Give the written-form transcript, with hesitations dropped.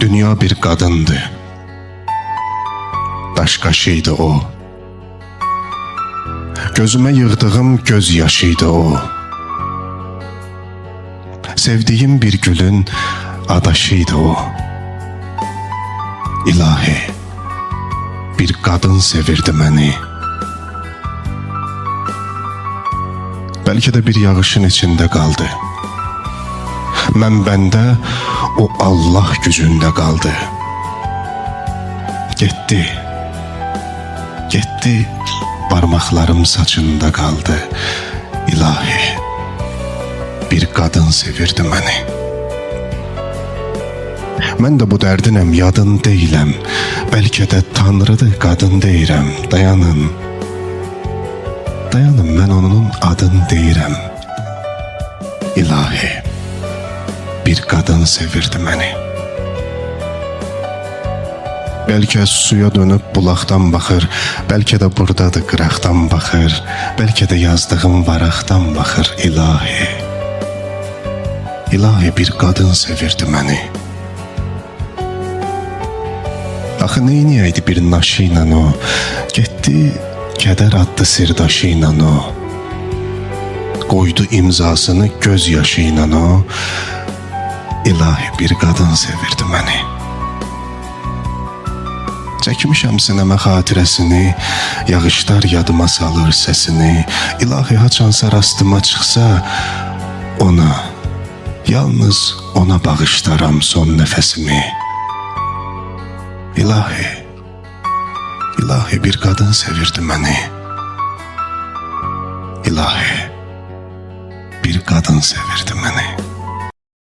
Dünya bir kadındı. Daş kaşıydı o. Gözüme yığdığım göz yaşıydı o. Sevdiğim bir gülün adaşıydı o. İlahi, bir kadın sevirdi beni. Belki de bir yağışın içinde kaldı. Ben bende, o Allah gücünde kaldı. Gitti, gitti, parmaklarım saçında kaldı. İlahi, bir kadın sevirdi beni. Mən de bu dərdinəm, yadın deyiləm. Bəlkə də Tanrıdır, qadın deyirəm. Dayanın, dayanın, mən onun adını deyirəm. İlahi, bir kadın sevirdi məni. Bəlkə suya dönüb bulaqdan baxır, bəlkə də buradadır qıraqdan baxır, bəlkə də yazdığım varaqdan baxır. İlahi, İlahi, bir kadın sevirdi məni. Axı neyniyəydi bir naşı ilə o, getdi kədər adlı sirdaşı ilə o, qoydu imzasını göz yaşı ilə o. İlahi, bir kadın sevirdi məni. Çəkmişəm sinəmə xatirəsini, yağışlar yadıma salır səsini. İlahi, haçansa rastıma çıxsa ona, yalnız ona bağışlaram son nəfəsimi. İlahi, İlahi, bir kadın sevirdi məni. İlahi, bir kadın sevirdi məni.